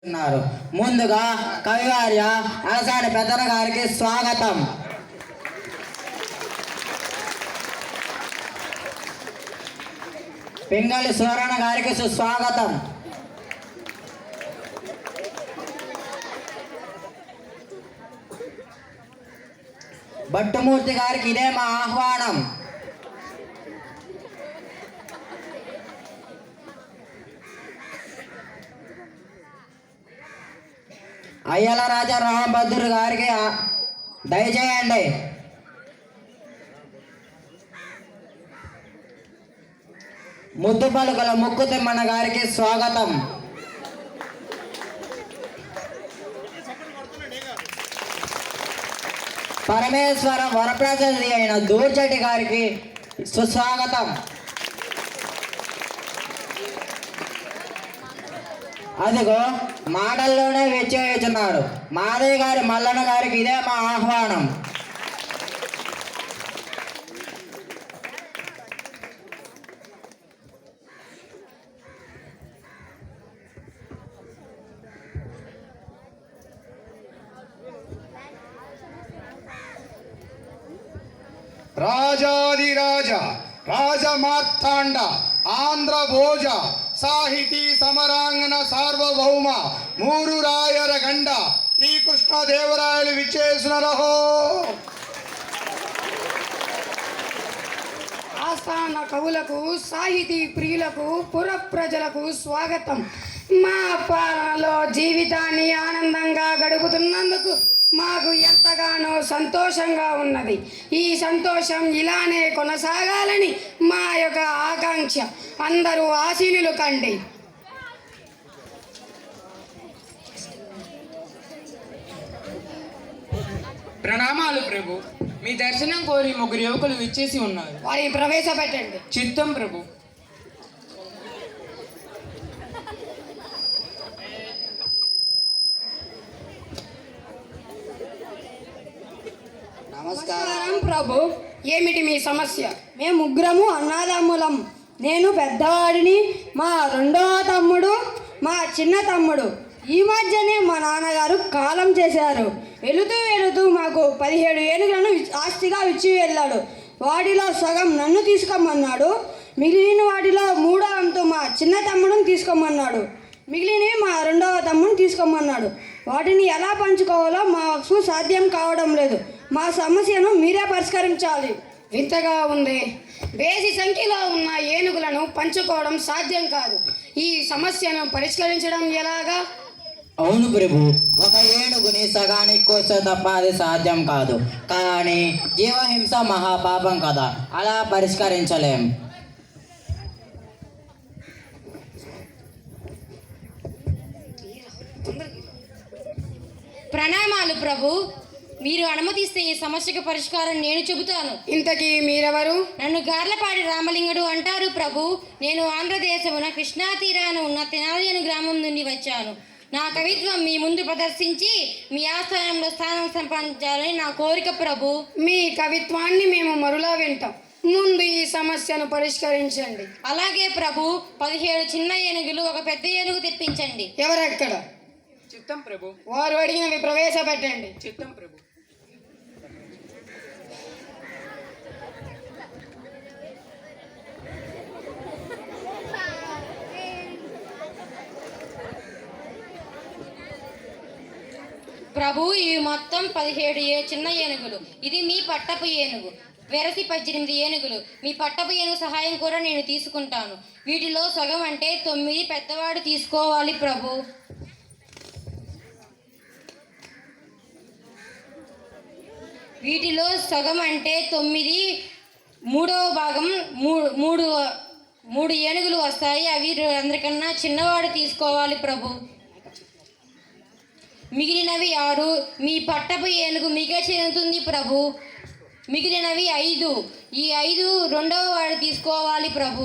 ముందుగా కవివార్య అలసాని పెద్దన గారికి స్వాగతం. పింగళి సువర్ణ గారికి సుస్వాగతం. భట్టుమూర్తి గారికి ఇదే మా ఆహ్వానం. అయ్యల రాజా రామభద్రుడు గారికి దయచేయండి. ముద్దు పలుకుల ముక్కు తిమ్మన్న గారికి స్వాగతం. పరమేశ్వర వరప్రసాది అయిన దూర్చటి గారికి సుస్వాగతం. అదిగో మాటల్లోనే వెచ్చేయుచున్నారు మాదయ్య గారి మల్లన్న గారికి ఇదే మా ఆహ్వానం. రాజాదిరాజ రాజమార్తాండ ఆంధ్ర భోజ సాహితీ సమరాంగణ సార్వభౌమ మూరు రాయర గండ శ్రీకృష్ణదేవరాయలు విచ్చేసినరహో. ఆస్థాన కవులకు సాహితీ ప్రియులకు పుర ప్రజలకు స్వాగతం. మా పాలనలో జీవితాన్ని ఆనందంగా గడుపుతున్నందుకు మాకు ఎంతగానో సంతోషంగా ఉన్నది. ఈ సంతోషం ఇలానే కొనసాగాలని మా యొక్క ఆకాంక్ష. అందరూ ఆశీనులు కండి. ప్రణామాలు ప్రభు. మీ దర్శనం కోరి ముగ్గురు యువకులు విచ్చేసి ఉన్నారు. వారిని ప్రవేశపెట్టండి. చిత్తం ప్రభు. నమస్కారం ప్రభు. ఏమిటి మీ సమస్య? మేము ముగ్గురము అన్నదమ్ములం. నేను పెద్దవాడిని, మా రెండవ తమ్ముడు, మా చిన్న తమ్ముడు. ఈ మధ్యనే మా నాన్నగారు కాలం చేశారు. వెళుతూ వెళుతూ మాకు 17 ఏనుగులను ఆస్తిగా ఇచ్చి వెళ్ళాడు. వాటిలో సగం నన్ను తీసుకోమన్నాడు. మిగిలిన వాటిలో 3వ వంతు మా చిన్న తమ్ముడుని తీసుకోమన్నాడు. మిగిలినవి మా రెండవ తమ్ముడిని తీసుకోమన్నాడు. వాటిని ఎలా పంచుకోవాలో మాకు సాధ్యం కావడం లేదు. మా సమస్యను మీరే పరిష్కరించాలి. వింతగా ఉంది. బేసి సంఖ్యలో ఉన్న ఏనుగులను పంచుకోవడం సాధ్యం కాదు. ఈ సమస్యను పరిష్కరించడం ఎలాగా? అవును ప్రభు, ఒక ఏనుగుని సగానికి కోస్తే తప్ప అది సాధ్యం కాదు. కానీ జీవహింస మహాపాపం కదా, అలా పరిష్కరించలేం. ప్రణామాలు ప్రభు. మీరు అనుమతిస్తే ఈ సమస్యకు పరిష్కారం నేను చెబుతాను. ఇంతకీ మీరెవరు? నన్ను గార్లపాడి రామలింగుడు అంటారు ప్రభు. నేను ఆంధ్రదేశమున కృష్ణా తీరాన ఉన్న తెనాలి అను గ్రామం నుండి వచ్చాను. నా కవిత్వం మీ ముందు ప్రదర్శించి మీ ఆస్థానంలో స్థానం సంపాదించాలని నా కోరిక ప్రభు. మీ కవిత్వాన్ని మేము మరులా వింటాం. ముందు ఈ సమస్యను పరిష్కరించండి. అలాగే ప్రభు. 17 చిన్న ఏనుగులు, ఒక పెద్ద ఏనుగు తెప్పించండి. ఎవరెక్కడ? చిత్తం ప్రభు. వారు అడిగినవి ప్రవేశపెట్టండి. చిత్తం ప్రభు. ప్రభు, ఇవి మొత్తం 17 చిన్న ఏనుగులు. ఇది మీ పట్టపు ఏనుగు. వెరసి 18 ఏనుగులు. మీ పట్టపు ఏనుగు సహాయం కూడా నేను తీసుకుంటాను. వీటిలో సగం అంటే 9 పెద్దవాడు తీసుకోవాలి ప్రభు. వీటిలో సగం అంటే 9, 3వ భాగం 3 ఏనుగులు వస్తాయి. అవి అందరికన్నా చిన్నవాడు తీసుకోవాలి ప్రభు. మిగిలినవి 6. మీ పట్టపు ఏనుగు మీకే చెందుతుంది ప్రభు. మిగిలినవి 5. ఈ 5 రెండవ వాడు తీసుకోవాలి ప్రభు.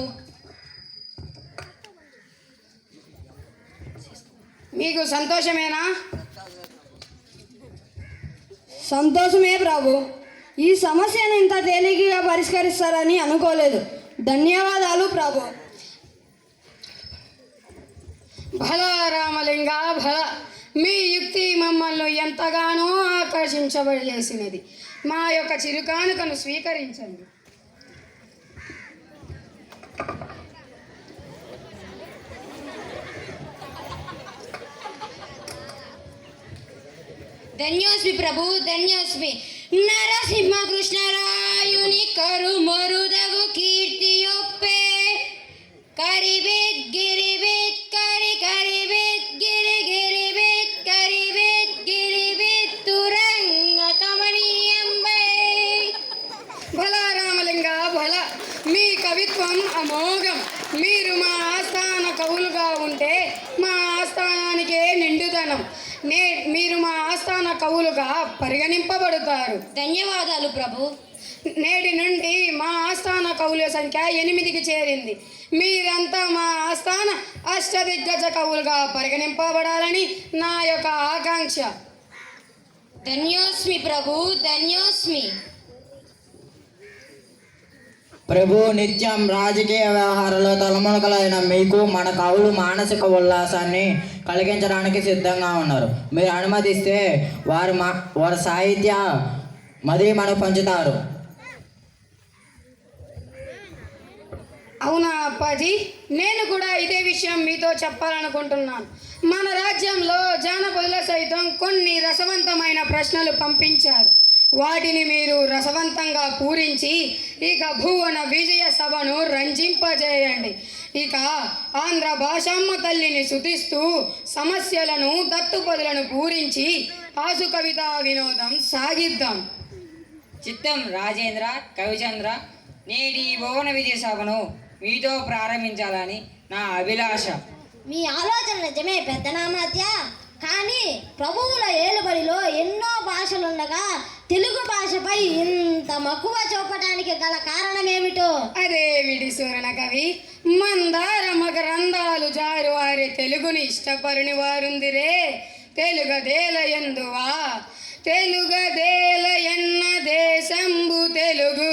మీకు సంతోషమేనా? సంతోషమే ప్రభు. ఈ సమస్యను ఇంత తేలికగా పరిష్కరిస్తారని అనుకోలేదు. ధన్యవాదాలు ప్రభు. భల రామలింగ భల. మీ యుక్తి మమ్మల్ని ఎంతగానో ఆకర్షించబడేసినది. మా యొక్క చిరుకానుకను స్వీకరించండి. ధన్యోస్మి ప్రభు, ధన్యోస్మి. నరసింహ కృష్ణరాయుని కరు మరుదగు కీర్తియొప్పే కరిబేత్ గిరిబేత్ కరి కరిబేత్ గిరి గిరిబేత్ కరిబేత్ గిరిబేత్ తురంగ కమనీయంబై. భల రామలింగ భల. మీ కవిత్వం అమోఘం. మీరు మా ఆస్థాన కవులుగా ఉంటే మా ఆస్థానానికే నిండుదనం. మీరు మా ఆస్థాన కవులుగా పరిగణింపబడతారు. ధన్యవాదాలు ప్రభు. నేటి నుండి మా ఆస్థాన కవుల సంఖ్య 8కి చేరింది. మీరంతా మా ఆస్థాన అష్టదిగ్గజ కవులుగా పరిగణింపబడాలని నా యొక్క ఆకాంక్ష. ధన్యోస్మి ప్రభు, ధన్యోస్మి. ప్రభు, నిత్యం రాజకీయ వ్యవహారాల్లో తలమునకలైన మీకు మన కవులు మానసిక ఉల్లాసాన్ని కలిగించడానికి సిద్ధంగా ఉన్నారు. మీరు అనుమతిస్తే వారి సాహిత్య మదిమను పంచుతారు. అవునా అప్పాజీ, నేను కూడా ఇదే విషయం మీతో చెప్పాలనుకుంటున్నాను. మన రాజ్యంలో జానపదుల సైతం కొన్ని రసవంతమైన ప్రశ్నలు పంపించారు. వాటిని మీరు రసవంతంగా పూరించి ఇక భువన విజయ సభను రంజింపజేయండి. ఇక ఆంధ్ర భాషమ్మ తల్లిని స్తుతిస్తూ సమస్యలను దత్తుపదులను పూరించి ఆసు కవితా వినోదం సాగిద్దాం. చిత్తం రాజేంద్ర, కవిచంద్ర. నేటి భువన విజయ సభను మీతో ప్రారంభించాలని నా అభిలాష. మీ ఆలోచన నిజమే పెద్దనామాత్య. కానీ ప్రభువుల ఏలుబడిలో ఎన్నో భాషలుండగా తెలుగు భాషపై ఇంత మక్కువ చూపడానికి గల కారణమేమిటో? అదేమిటి సూరణ కవి, మందార మకరందాలు జారు వారి తెలుగుని ఇష్టపరుని వారుందిరే. తెలుగదేల ఎందువా తెలుగదేల ఎన్న దేశంబు తెలుగు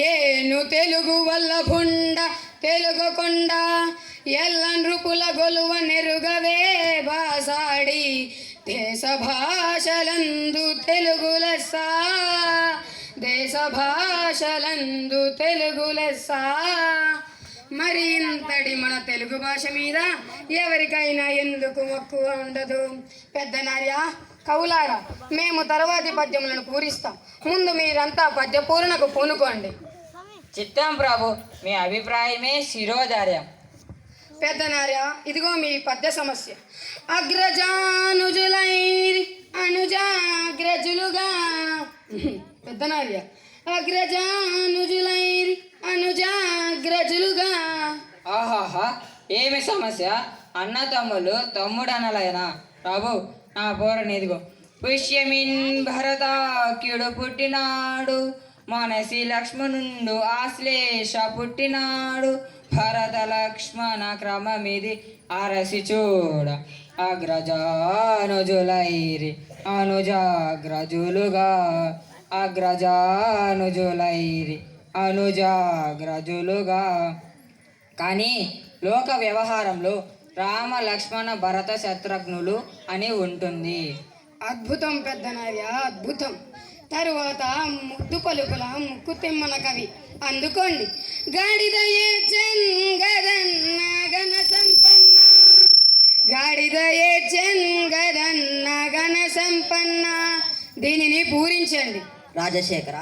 ఏను తెలుగు వల్ల భుండ తెలుగు కొండ ఎల్ల నృపుల గొలువ నెరుగవే బాసాడి దేశ భాషలందు తెలుగు లెస్స దేశ భాషలందు తెలుగు లెస్స. మరి ఇంతటి మన తెలుగు భాష మీద ఎవరికైనా ఎందుకు మక్కువ ఉండదు? పెద్దనార్య, కవులారా, మేము తర్వాతి పద్యములను పూరిస్తాం. ముందు మీరంతా పద్య పూరణకు పూనుకోండి. చిత్తం ప్రభు, మీ అభిప్రాయమే శిరోధార్యం. పెద్దనార్య, ఇదిగో మీ పద్య సమస్య. అగ్రజానుజులైరి అనుజాగ్రజులుగా. పెద్దనార్య, అగ్రజానుజులైరి అనుజాగ్రజులుగా. ఆహాహా, ఏమి సమస్య! అన్న తమ్ముళ్ళు తమ్ముడనలైనా ప్రభు. నా పోరని ఇదిగో. పుష్యమిన్ భరతాక్యుడు పుట్టినాడు, మనసి లక్ష్మణుండు ఆశ్లేష పుట్టినాడు. భరత లక్ష్మణ క్రమమిది అరసి చూడ. అగ్రజానుజులైరి అనుజాగ్రజులుగా. అగ్రజానుజులైరి అనుజాగ్రజులుగా. కానీ లోక వ్యవహారంలో రామ లక్ష్మణ భరత శత్రుఘ్నులు అని ఉంటుంది. అద్భుతం పెద్దనార్య, అద్భుతం. తరువాత ముద్దు పలుకుల ముక్కు తిమ్మన కవి. అందుకోండి. గాడిదయే చెంగదన్న గణ సంపన్న, గాడిదయే చెంగదన్న గణ సంపన్న. దీనిని పూరించండి. రాజశేఖర,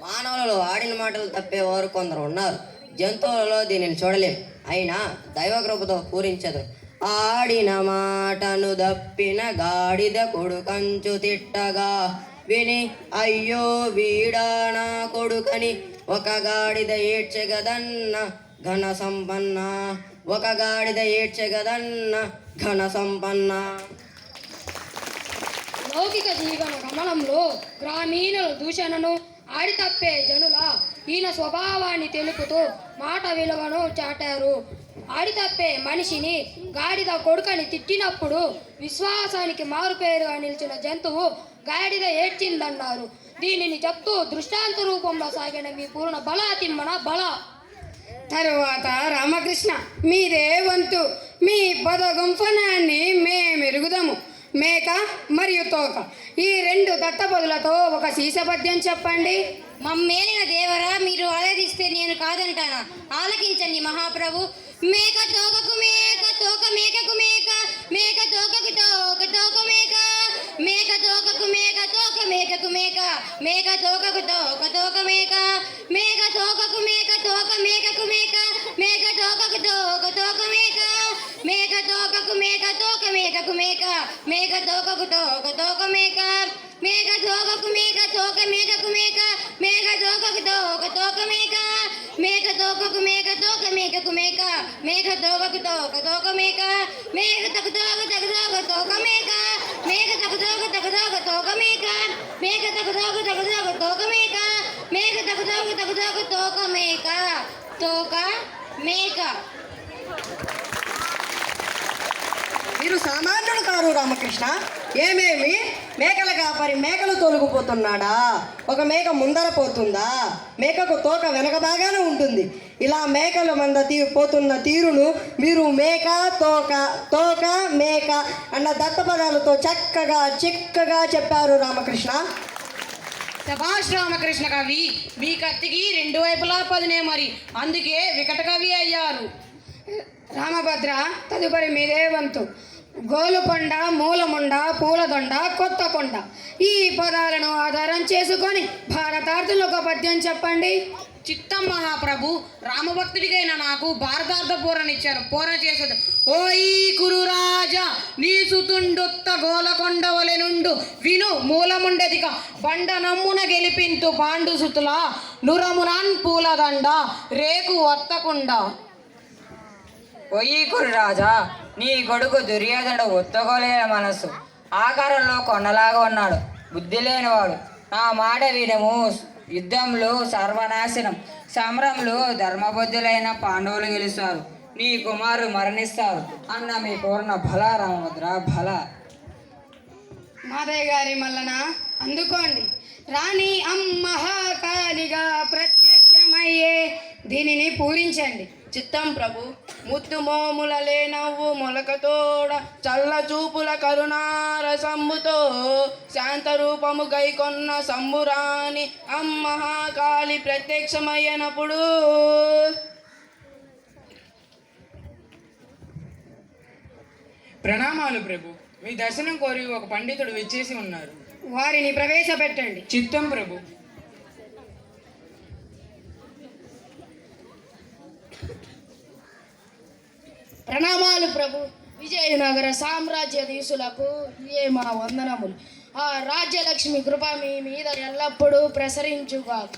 మానవులలో ఆడిన మాటలు తప్పేవారు కొందరు ఉన్నారు. జంతువులలో దీనిని చూడలేం. అయినా దైవకృపతో పూరించదు. ఆడిన మాటను దప్పిన గాడిద కొడుకంచు తిట్టగా విని అయ్యో వీడానా కొడుకని ఒక గాడిద ఏడ్చెగదన్న ఘన సంపన్న. ఒక గాడిద ఏడ్చెగదన్న ఘన సంపన్న. లౌకిక జీవన గమనంలో గ్రామీణుల దూషణను ఆడి తప్పే జనుల ఈయన స్వభావాన్ని తెలుపుతూ మాట విలువను చాటారు. ఆడి తప్పే మనిషిని గాడిద కొడుకని తిట్టినప్పుడు విశ్వాసానికి మారుపేరుగా నిలిచిన జంతువు గాడిద ఏడ్చిందన్నారు. దీనిని చెప్తూ దృష్టాంత రూపంలో సాగిన మీ పూర్ణ బల తిమ్మన బల. తరువాత రామకృష్ణ, మీదే వంతు. మీ పదగుంఫనాన్ని మేమెరుగుదము. మేక మరియు తోక ఈ రెండు దత్తపదులతో ఒక సీసపద్యం చెప్పండి. మమ్మేలిన దేవరా, మీరు ఆరాధిస్తే నేను కాదంటానా? ఆలకించండి మహాప్రభు. మేక తోకకు మేక, తోక మేకకు మేక, మేక తోకకు తోక, తోక మేక, మేక తోకకు మేక, తోక మేకకు మేక, మేక తోకకు తోక, తోక మేక, మేక తోకకు మేక, తోక మేకకు మేక, మేక తోకకు తోక, తోక మేక, మేక తోకకు మేక, తోక మేకకు మేక, మేక తోకకు తోక, తోక మేక, మేక తోకకు మేక, తోక మేకకు మేక, మేక తోకకు తోక, తోక మేక, మేక తోకకు మేక, తోక మేకకు మేక, మేక తోకకు తోక, తోక మేక, మేక తోక తోక తోక తోక మేక, మేక తోక తోక తోక తోక మేక, మేక తోక తోక తోక తోక మేక, మేక తోక తోక తోక మేక, తోక మేక. మీరు సామాన్యుడు కారు రామకృష్ణ. ఏమేమి మేకల కాపరి మేకలు తొలగిపోతున్నాడా? ఒక మేక ముందర పోతుందా? మేకకు తోక వెనక బాగానే ఉంటుంది. ఇలా మేకల మంద పోతున్న తీరును మీరు మేక తోక, తోక మేక అన్న దత్తపదాలతో చక్కగా చిక్కగా చెప్పారు రామకృష్ణ. శభాష్ రామకృష్ణ కవి, మీ కత్తికి రెండు వైపులా పదునే, మరి అందుకే వికట కవి అయ్యారు. రామభద్ర, తదుపరి మీదే వంతు. గోలుకొండ, మూలముండ, పూలదొండ, కొత్తకొండ ఈ పదాలను ఆధారం చేసుకొని భారతార్థులు ఒక పద్యం చెప్పండి. చిత్తం మహాప్రభు. రామభక్తుడికైన నాకు భారతార్థ పూరనిచ్చారు. పూరణ చేసేది. ఓ ఈ కురురాజా, నీ సుతుండొత్త గోలకొండవలె నుండు విను మూలముండెదిక బండ నమ్మున గెలిపింతు పాండు సుతుల నురమునాన్ పూలదండ రేకు వత్తకుండ. ఒయ్యీకురు రాజా, నీ కొడుకు దుర్యోధనుడు ఒత్తగోలేని మనస్సు, ఆకారంలో కొండలాగా ఉన్నాడు, బుద్ధి లేనివాడు. నా మాట వినము. యుద్ధంలో సర్వనాశనం, సమరంలో ధర్మబద్ధులైన పాండవులు గెలుస్తారు, నీ కుమారుడు మరణిస్తారు అన్న మీ పూర్ణ బల రామభద్ర బల. మాదయ్య గారి మల్లన అందుకోండి. రాణి అమ్మహాకాలిగా ప్రత్యక్షమయ్యే దీనిని పూరించండి. చిత్తం ప్రభు. ముద్దు మోముల లేనవ్వు మొలకతోడ చల్ల చూపుల కరుణారసంబుతో శాంత రూపము గైకొన్న సంబురాని అమ్మహాకాళి ప్రత్యక్షమయ్యనప్పుడు ప్రణామాలు ప్రభు. మీ దర్శనం కోరి ఒక పండితుడు విచ్చేసి ఉన్నారు. వారిని ప్రవేశపెట్టండి. చిత్తం ప్రభు. ప్రణామాలు ప్రభు. విజయనగర సామ్రాజ్యాధీశులకు ఇయే మా వందనములు. ఆ రాజ్యలక్ష్మి కృప మీ మీద ఎల్లప్పుడూ ప్రసరించుగాక.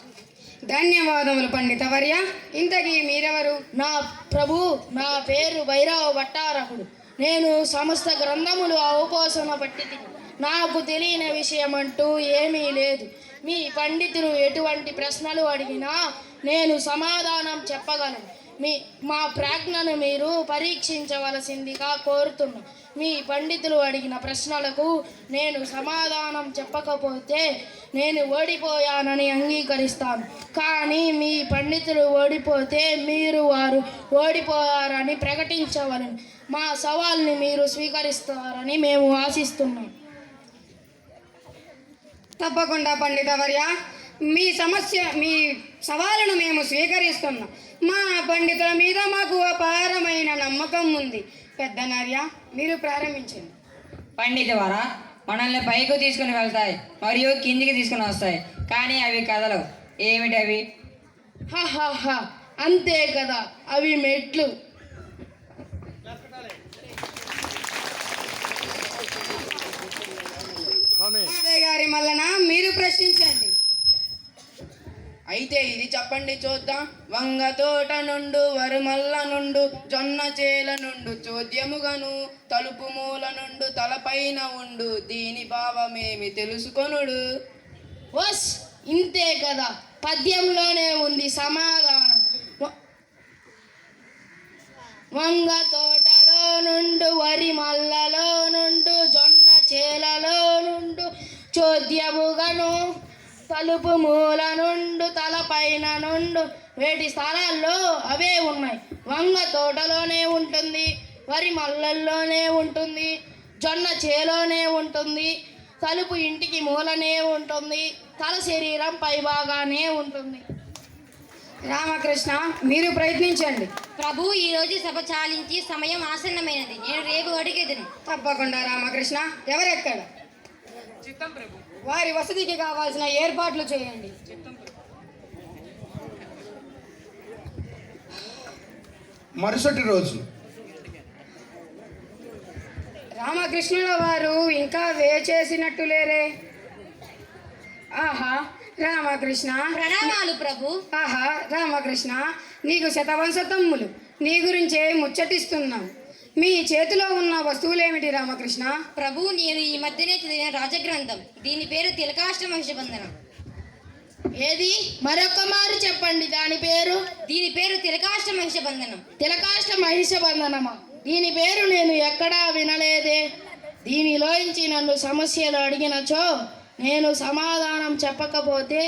ధన్యవాదములు పండితవర్య. ఇంతకీ మీరెవరు? నా ప్రభు, నా పేరు భైరవ భట్టారకుడు. నేను సమస్త గ్రంథములు అవపోసన పట్టితి. నాకు తెలియని విషయం అంటూ ఏమీ లేదు. మీ పండితులు ఎటువంటి ప్రశ్నలు అడిగినా నేను సమాధానం చెప్పగలను. మా ప్రాజ్ఞను మీరు పరీక్షించవలసిందిగా కోరుతున్నా. మీ పండితులు అడిగిన ప్రశ్నలకు నేను సమాధానం చెప్పకపోతే నేను ఓడిపోయానని అంగీకరిస్తాను. కానీ మీ పండితులు ఓడిపోతే మీరు వారు ఓడిపోయారని ప్రకటించవలను. మా సవాల్ని మీరు స్వీకరిస్తారని మేము ఆశిస్తున్నాం. తప్పకుండా పండితవర్య, మీ సవాలును మేము స్వీకరిస్తున్నాం. మా పండితుల మీద మాకు అపారమైన నమ్మకం ఉంది. పెద్దనర్య, మీరు ప్రారంభించండి. పండితవరా, మనల్ని పైకి తీసుకుని వెళ్తాయి మరియు కిందికి తీసుకుని వస్తాయి, కానీ అవి కదలవు. ఏమిటవి? హహహ, అంతే కదా, అవి మెట్లు. మాదయ్య గారి మల్లన మీరు ప్రశ్నించండి. అయితే ఇది చెప్పండి చూద్దాం. వంగ తోట నుండు వరుమల్ల నుండు జొన్న చేల నుండు చోద్యముగను తలుపు మూల నుండు తలపైన ఉండు దీని భావమేమి తెలుసుకొనుడు. వస్, ఇంతే కదా, పద్యంలోనే ఉంది సమాధానం. వంగ తోటలో నుండు వరి మల్లలో నుండు జొన్న చేలలో నుండు చోద్యముగను తలుపు మూల నుండు తలపైన నుండు వేటి స్థలాల్లో అవే ఉన్నాయి. వంగ తోటలోనే ఉంటుంది, వరి మల్లల్లోనే ఉంటుంది, జొన్న చేలోనే ఉంటుంది, తలుపు ఇంటికి మూలనే ఉంటుంది, తల శరీరం పైభాగానే ఉంటుంది. రామకృష్ణ, మీరు ప్రయత్నించండి. ప్రభు ఈరోజు సభ చాలించి సమయం ఆసన్నమైనది. నేను రేపు అడిగేదను. తప్పకుండా రామకృష్ణ. ఎవరెక్కడ? వారి వసతికి కావాల్సిన ఏర్పాట్లు చేయండి. మరుసటి రోజు రామకృష్ణుల వారు ఇంకా వేచేసినట్టు లేరే. ఆహా రామకృష్ణ. ప్రణామాలు ప్రభు. ఆహా రామకృష్ణ, నీకు శతవంశతమ్ములు. నీ గురించే ముచ్చటిస్తున్నాం. మీ చేతిలో ఉన్న వస్తువులేమిటి రామకృష్ణ? ప్రభు, నేను ఈ మధ్యనే చదివిన రాజగ్రంథం. దీని పేరు తిలకాష్ట మహిషబంధనం. ఏది? మరొక మారు చెప్పండి దాని పేరు. దీని పేరు తిలకాష్ట మహిషబంధనం. తిలకాష్ట మహిష బంధనమా? దీని పేరు నేను ఎక్కడా వినలేదే. దీనిలోంచి నన్ను సమస్యలు అడిగినచో నేను సమాధానం చెప్పకపోతే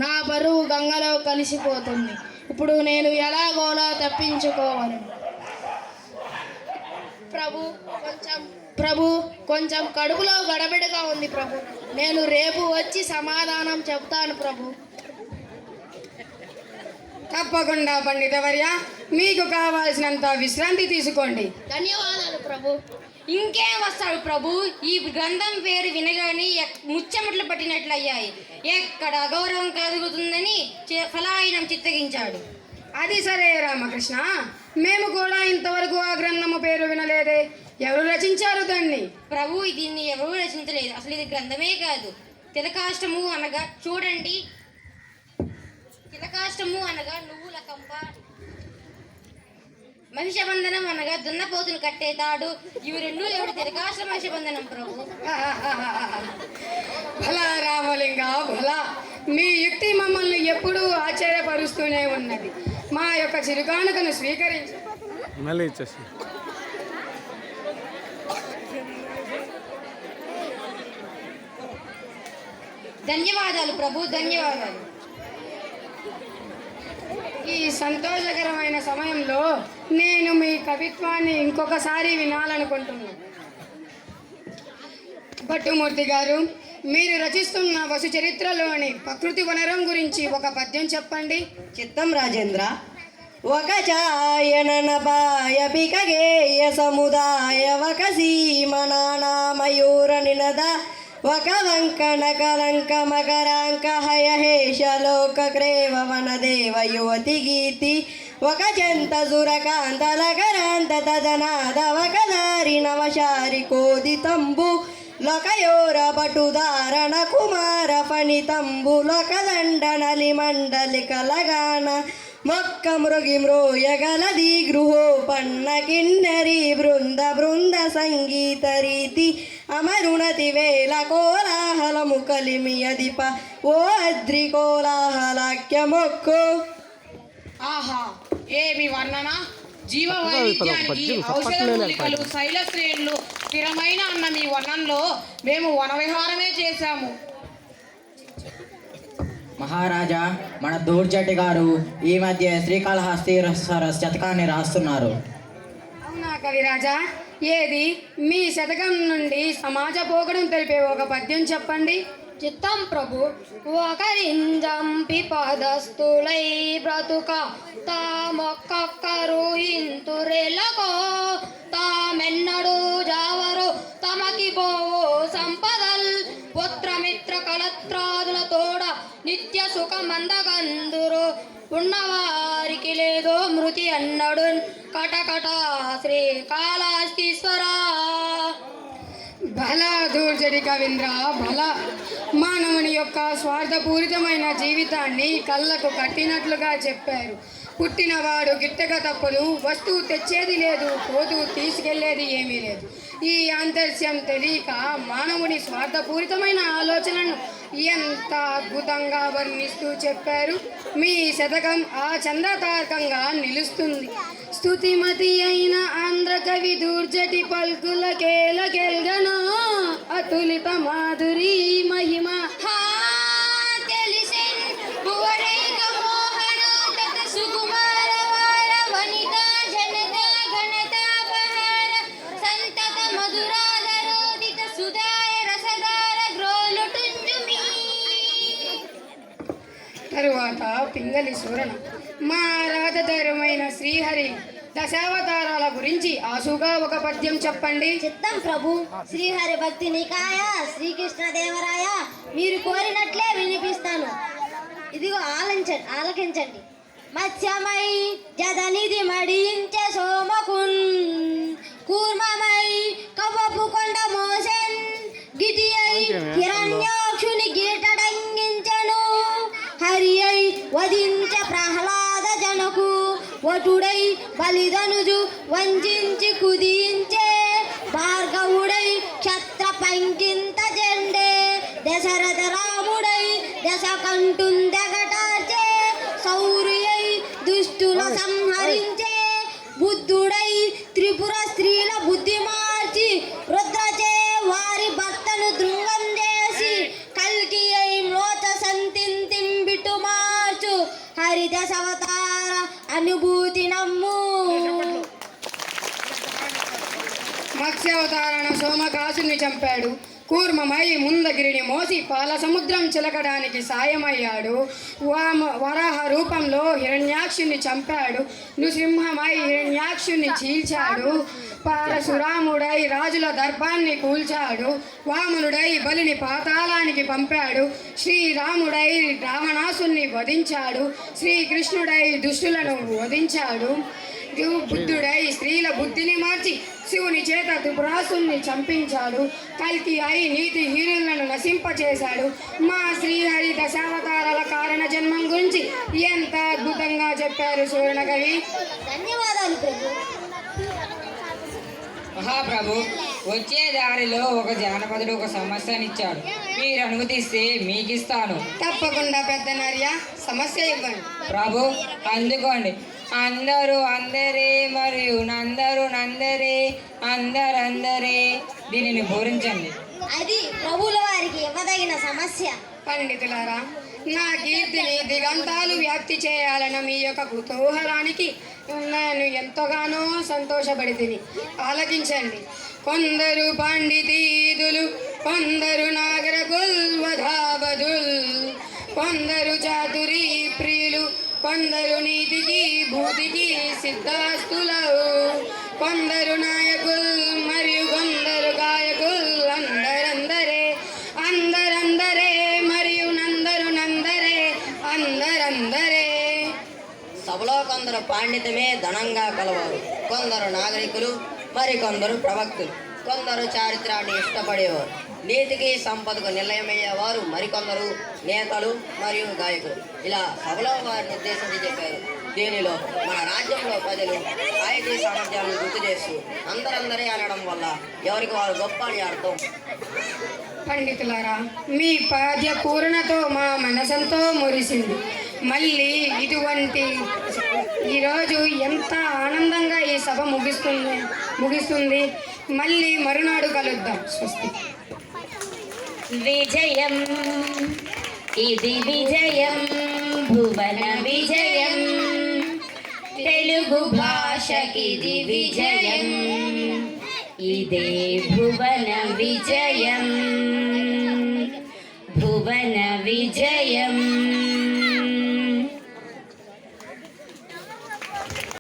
నా పరువు గంగలో కలిసిపోతుంది. ఇప్పుడు నేను ఎలాగోలా తప్పించుకోవాలి. ప్రభు కొంచెం కడుపులో గడబిడగా ఉంది ప్రభు. నేను రేపు వచ్చి సమాధానం చెప్తాను ప్రభు. తప్పకుండా పండితవర్య, మీకు కావాల్సినంత విశ్రాంతి తీసుకోండి. ధన్యవాదాలు ప్రభు. ఇంకేం వస్తాడు ప్రభు? ఈ గ్రంథం పేరు వినగానే ముచ్చమట్లు పట్టినట్లయ్యాయి. ఎక్కడ అగౌరవం కలుగుతుందని ఫలాయనం చిత్తగించాడు. అది సరే రామకృష్ణ, మేము కూడా ఇంతవరకు ఆ గ్రంథము పేరు వినలేదే. ఎవరు రచించారు దాన్ని? ప్రభు, దీన్ని ఎవరూ రచించలేదు. అసలు ఇది గ్రంథమే కాదు. తిలకాష్టము అనగా చూడండి. తిలకాష్టము అనగా నువ్వుల కంప, మహిషబంధనం అనగా దున్నపోతును కట్టేతాడు. ఇవి రెండు ఎవడు తిలకాష్ట మహిషబంధనం ప్రభు. భలా రామలింగ భలా, మీ యుక్తి మమ్మల్ని ఎప్పుడూ ఆశ్చర్యపరుస్తూనే ఉన్నది. మా యొక్క చిరుకానుకను స్వీకరించి మళ్ళీ ఇచ్చేసి ధన్యవాదాలు ప్రభు, ధన్యవాదాలు. ఈ సంతోషకరమైన సమయంలో నేను మీ కవిత్వాన్ని ఇంకొకసారి వినాలనుకుంటున్నాను. భట్టుమూర్తి గారు, మీరు రచిస్తున్న వసు చరిత్రలోని ప్రకృతి వనరం గురించి ఒక పద్యం చెప్పండి. చిత్తం రాజేంద్ర. ఒక ఛాయననపాయ పికగేయ సముదాయ ఒక సీమనాన మయూర నినద ఒక వంకణ కలంక మకరాంక హయహేష లోక క్రేవ వనదేవ యువతి గీతి ఒక చెంత సురకాంత లకరాంత తదనాద ఒక దారి నవశారి కోదితంబు లకయోర పటుదారణ కుమార ఫణితంబు లకదండ నలి మండలి కలగాన మొక్క మృగి మ్రోయగలది గృహోపన్న కిన్నరి బృంద బృంద సంగీత రీతి అమరుణతి వేల కోలాహలము కలిమియదిప ఓ అద్రి కోలాహలాఖ్య మొక్కు. ఆహా, ఏమి వర్ణన! జీవ వైవిధ్యానికి ఔషధ మూలికలు, శైల శ్రేణులు స్థిరమైన అన్న మీ వర్ణంలో మేము వనవిహారమే చేశాము. మహారాజా, మన దూర్జటి గారు ఈ మధ్య శ్రీకాళహస్తి శతకాన్ని రాస్తున్నారు. అవునా కవిరాజా? ఏది మీ శతకం నుండి సమాజ పోకడం తెలిపే ఒక పద్యం చెప్పండి. చిత్తం ప్రభు. ఒకరింజంపి పదస్తులై బ్రతుక తామొక్కరు ఇంతురెలకో తామెన్నడు జావరు తమకి పోవో సంపదల్ పుత్రమిత్ర కలత్రాదుల తోడ నిత్య సుఖమందగందురు ఉన్నవారికి లేదో మృతి అన్నడు కటకట శ్రీకాళహస్తీశ్వరా. భలా దూర్జటి కవీంద్ర భలా. మానవుని యొక్క స్వార్థపూరితమైన జీవితాన్ని కళ్ళకు కట్టినట్లుగా చెప్పారు. పుట్టినవాడు గిట్టక తప్పదు, వస్తువు తెచ్చేది లేదు, పోతూ తీసుకెళ్లేది ఏమీ లేదు. ఈ ఆంతర్యం తెలియక మానవుని స్వార్థపూరితమైన ఆలోచనను ఎంత అద్భుతంగా వర్ణిస్తూ చెప్పారు. మీ శతకం ఆ చంద్రతారకంగా నిలుస్తుంది. స్తుతిమతి అయిన ఆంధ్ర కవి దూర్జటి పల్కుల కేలకెల్గనో అతులిత మాధురి మహిమ. సుకుమార వార వనిత జనత ఘనతాపహార తరువాత పింగళి సూరణ. మా రాజధరమైన శ్రీహరి దశావతారాల గురించి ఆసుగా ఒక పద్యం చెప్పండి. చిత్తం ప్రభు. శ్రీహరి భక్తి నికాయ శ్రీకృష్ణదేవరాయ మీరు కోరినట్లే వినిపిస్తాను. ఇదిగో ఆలకించండి. మత్స్యమై జదనిధి మడించే సోమకున్ కూర్మమై కవ్వపు కొండ మోసెన్ గిటి అయి హిరణ్యాక్షుని గీటడంగించెను హరి అయి వధించ ప్రహ్లాద జనకు వటుడై బలిదనుజు వంచించి కుదించే భార్గవుడై క్షత్ర పంకింత జెండే దశరథ రాముడై దశ కంటుందెగటార్చే సౌర్యై దుష్టుల సంహరించే బుద్ధుడై త్రిపుర స్త్రీల బుద్ధి మార్చి రుద్రచే వారి భర్తను దృంగం చేసి కల్కి అయి మ్లోచ సంతింబిటు మార్చు హరి దశావతార అనుభూతి నమ్ము. మత్స్యావతారణ సోమకాసుని చంపాడు. కూర్మమై ముందగిరిని మోసి పాల సముద్రం చిలకడానికి సాయమయ్యాడు. వరాహ రూపంలో హిరణ్యాక్షుని చంపాడు. నృసింహమై హిరణ్యాక్షుని చీల్చాడు. పరశురాముడై రాజుల దర్భాన్ని కూల్చాడు. వామనుడై బలిని పాతాళానికి పంపాడు. శ్రీరాముడై రావణాసుని వధించాడు. శ్రీకృష్ణుడై దుష్టులను వధించాడు. బుద్ధుడై స్త్రీల బుద్ధిని మార్చి శివుని చేత త్రిపురాసుని చంపించాడు. కల్కి అయి నీతి హీనులను నశింపచేశాడు. మా శ్రీహరి దశావతారాల కారణ జన్మం గురించి ఎంత అద్భుతంగా చెప్పారు సూరణ కవి. ధన్యవాదాలు ప్రభు. మహాప్రభు, వచ్చే దారిలో ఒక జానపదుడు ఒక సమస్యనిచ్చాడు. మీరు అనుమతిస్తే మీకిస్తాను. తప్పకుండా పెద్ద నర్య, సమస్య ఇవ్వండి. ప్రభు, అందుకోండి. అందరూ అందరే మరియు నందరు నందరే అందరందరే. దీనిని పూరించండి. అది ప్రభువుల వారికి ఇవ్వదగిన సమస్య. పండితులారా, నా కీర్తిని దిగంతాలు వ్యాప్తి చేయాలన్న మీ యొక్క కుతూహలానికి నేను ఎంతగానో సంతోషపడి తిని ఆలకించండి. కొందరు పండితీదులు, కొందరు నాగరకుల్ వధాబదుల్, కొందరు చాతురీ ప్రియులు, కొందరు నీతికి భూతికి సిద్ధాస్తులు, కొందరు నాయకుల్ మరియు కొందరు గాయకుల్. అందరందరే అందరందరే మరియు నందరు నందరే అందరందరే. సభలో కొందరు పాండిత్యమే ధనంగా కలవారు, కొందరు నాగరికులు, మరికొందరు ప్రవక్తులు, కొందరు చారిత్రాన్ని ఇష్టపడేవారు, నీతికి సంపదకు నిలయమయ్యేవారు, మరికొందరు నేతలు మరియు గాయకులు. ఇలా సభలో వారిని ఉద్దేశించి చెప్పారు. దీనిలో మన రాజ్యంలో ప్రజలు సాహితీ సామర్థ్యాలను గుర్తు చేస్తూ అందరందరే అనడం వల్ల ఎవరికి వారు గొప్ప అని అర్థం. పండితులారా, మీ పద్య పూర్ణతో మా మనసంతో మురిసింది. మళ్ళీ ఇటువంటి ఈరోజు ఎంత ఆనందంగా ఈ సభ ముగిస్తుంది. మళ్ళీ మరునాడు కలుద్దాం. స్వస్తి. విజయం ఇది విజయం, భువన విజయం, తెలుగు భాషకిది విజయం, ఇదే భువన విజయం, భువన విజయం.